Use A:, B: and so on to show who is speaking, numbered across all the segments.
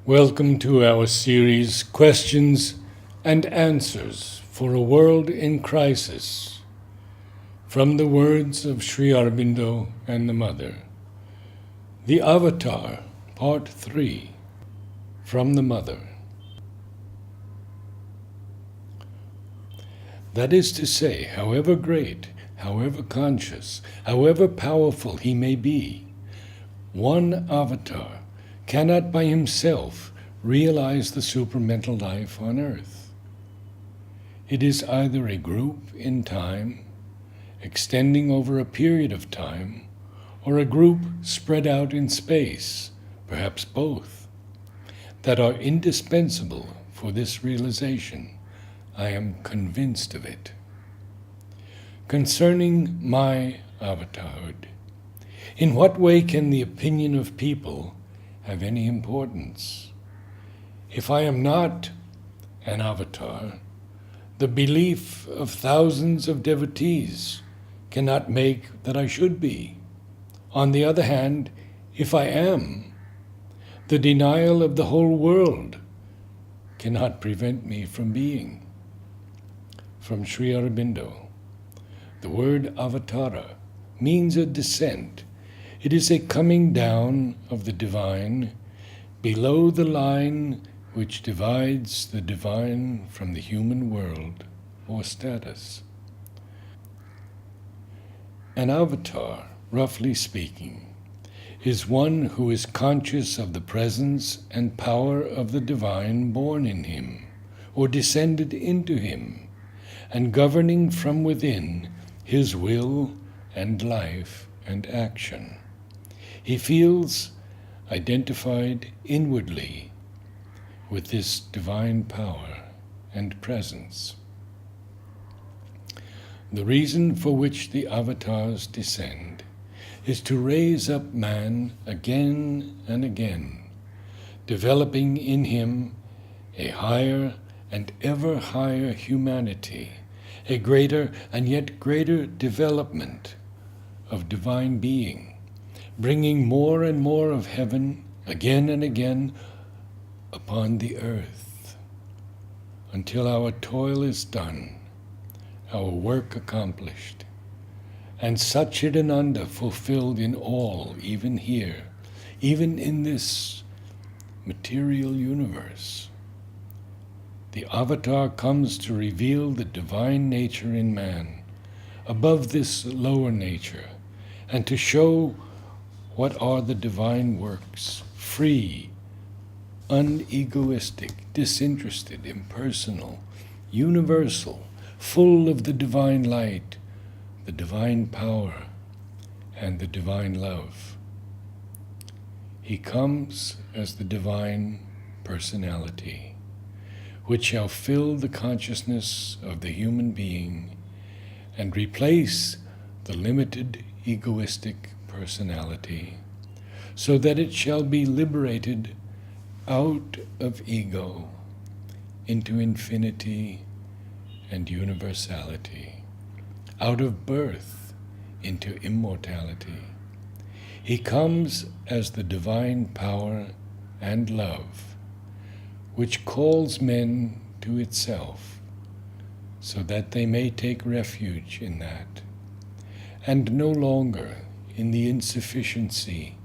A: Welcome to our series, Questions and Answers for a World in Crisis, from the words of Sri Aurobindo and the Mother. The Avatar, Part 3, from the Mother. That is to say, however great, however conscious, however powerful he may be, one avatar cannot by himself realize the supramental life on earth. It is either a group in time, extending over a period of time, or a group spread out in space, perhaps both, that are indispensable for this realization. I am convinced of it. Concerning my avatarhood, in what way can the opinion of people have any importance? If I am not an avatar, the belief of thousands of devotees cannot make that I should be. On the other hand, if I am, the denial of the whole world cannot prevent me from being. From Sri Aurobindo. The word avatara means a descent. It is a coming down of the divine below the line which divides the divine from the human world or status. An avatar, roughly speaking, is one who is conscious of the presence and power of the divine born in him or descended into him, and governing from within his will and life and action. He feels identified inwardly with this divine power and presence. The reason for which the avatars descend is to raise up man again and again, developing in him a higher and ever higher humanity, a greater and yet greater development of divine being, bringing more and more of heaven again and again upon the earth, until our toil is done, our work accomplished, and Satchidananda fulfilled in all, even here, even in this material universe. The avatar comes to reveal the divine nature in man, above this lower nature, and to show what are the divine works, free, unegoistic, disinterested, impersonal, universal, full of the divine light, the divine power, and the divine love. He comes as the divine personality, which shall fill the consciousness of the human being and replace the limited egoistic personality, so that it shall be liberated out of ego into infinity and universality, out of birth into immortality. He comes as the divine power and love, which calls men to itself, so that they may take refuge in that, and no longer in the insufficiency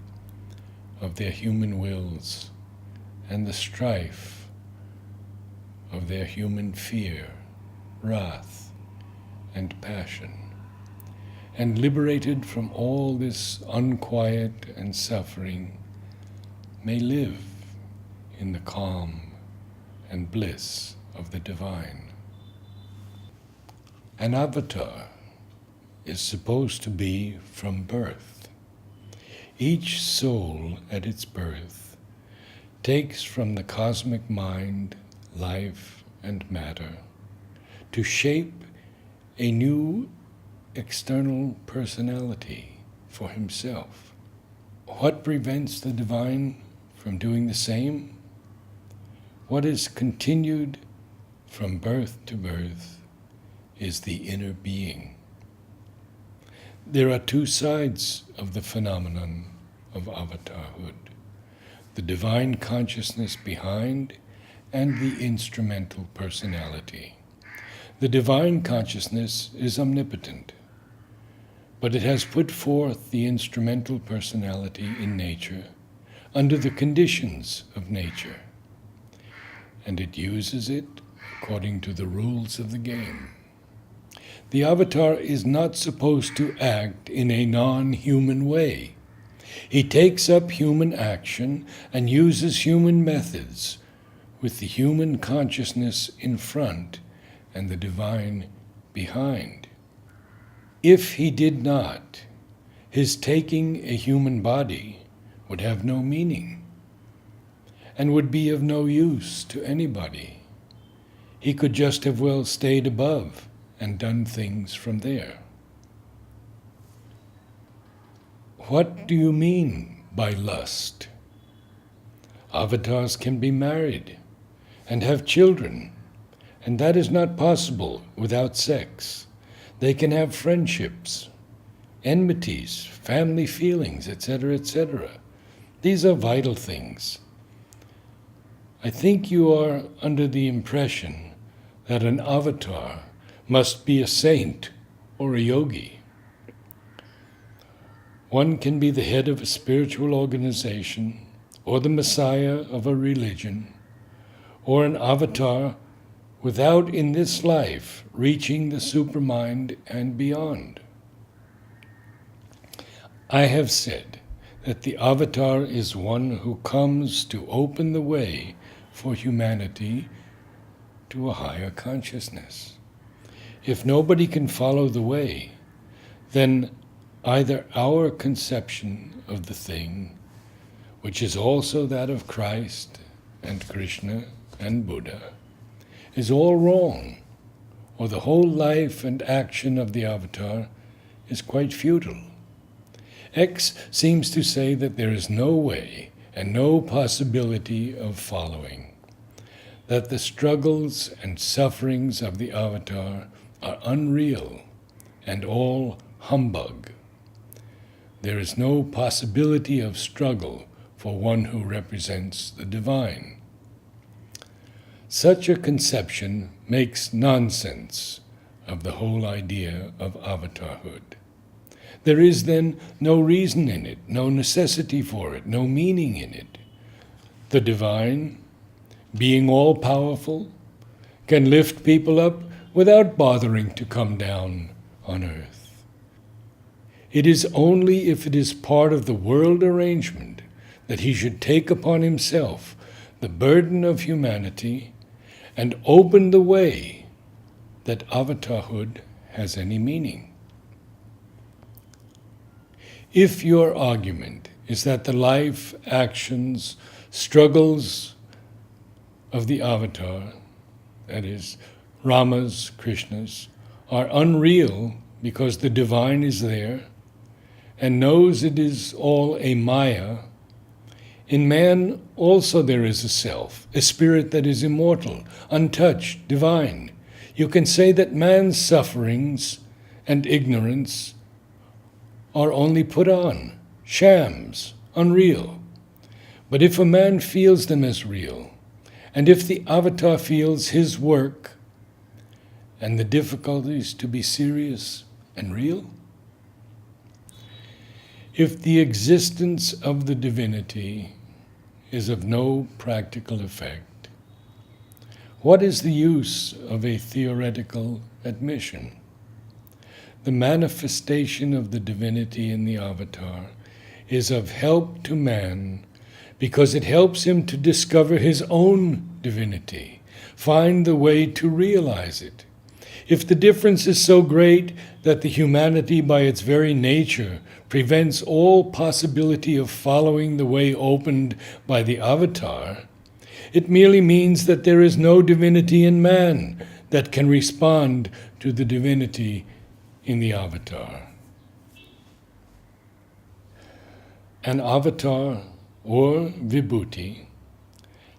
A: of their human wills and the strife of their human fear, wrath, and passion, and liberated from all this unquiet and suffering, may live in the calm and bliss of the divine. An avatar is supposed to be from birth. Each soul at its birth takes from the cosmic mind life and matter to shape a new external personality for himself. What prevents the divine from doing the same? What is continued from birth to birth is the inner being. There are two sides of the phenomenon of avatarhood. the divine consciousness behind, and the instrumental personality. The divine consciousness is omnipotent, but it has put forth the instrumental personality in nature under the conditions of nature, and it uses it according to the rules of the game. The avatar is not supposed to act in a non-human way. He takes up human action and uses human methods with the human consciousness in front and the divine behind. If he did not, his taking a human body would have no meaning and would be of no use to anybody. He could just have well stayed above and done things from there. What do you mean by lust? Avatars can be married and have children, and that is not possible without sex. They can have friendships, enmities, family feelings, etc., etc. These are vital things. I think you are under the impression that an avatar must be a saint or a yogi. One can be the head of a spiritual organization, or the messiah of a religion, or an avatar without in this life reaching the supermind and beyond. I have said that the avatar is one who comes to open the way for humanity to a higher consciousness. If nobody can follow the way, then either our conception of the thing, which is also that of Christ and Krishna and Buddha, is all wrong, or the whole life and action of the avatar is quite futile. X seems to say that there is no way and no possibility of following, that the struggles and sufferings of the avatar are unreal and all humbug. There is no possibility of struggle for one who represents the divine. Such a conception makes nonsense of the whole idea of avatarhood. There is then no reason in it, no necessity for it, no meaning in it. The divine, being all-powerful, can lift people up without bothering to come down on earth. It is only if it is part of the world arrangement that he should take upon himself the burden of humanity and open the way that avatarhood has any meaning. If your argument is that the life, actions, struggles of the avatar, that is, Ramas, Krishnas, are unreal because the divine is there and knows it is all a maya, in man also there is a self, a spirit that is immortal, untouched, divine. You can say that man's sufferings and ignorance are only put on, shams, unreal. But if a man feels them as real, and if the avatar feels his work and the difficulties to be serious and real, if the existence of the divinity is of no practical effect, what is the use of a theoretical admission? The manifestation of the divinity in the avatar is of help to man because it helps him to discover his own divinity, find the way to realize it. If the difference is so great that the humanity by its very nature prevents all possibility of following the way opened by the avatar, it merely means that there is no divinity in man that can respond to the divinity in the avatar. An avatar or vibhuti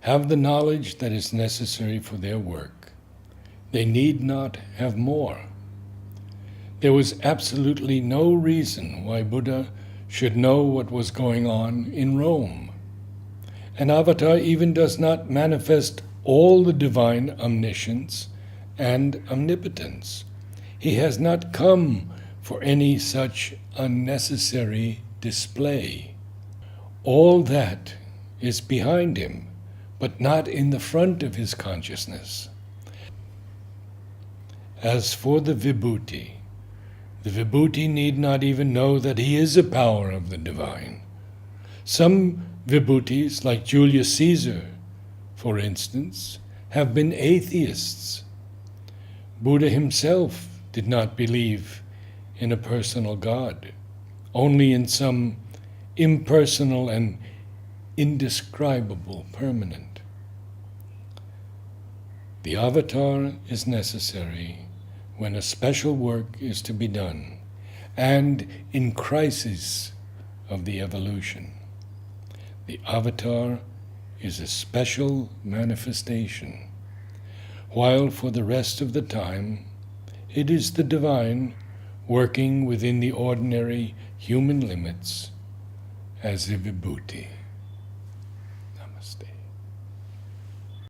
A: have the knowledge that is necessary for their work. They need not have more. There was absolutely no reason why Buddha should know what was going on in Rome. An avatar even does not manifest all the divine omniscience and omnipotence. He has not come for any such unnecessary display. All that is behind him, but not in the front of his consciousness. As for the Vibhuti need not even know that he is a power of the divine. Some Vibhutis, like Julius Caesar, for instance, have been atheists. Buddha himself did not believe in a personal God, only in some impersonal and indescribable permanent. The avatar is necessary when a special work is to be done, and in crisis of the evolution. The avatar is a special manifestation, while for the rest of the time it is the divine working within the ordinary human limits as a Vibhuti.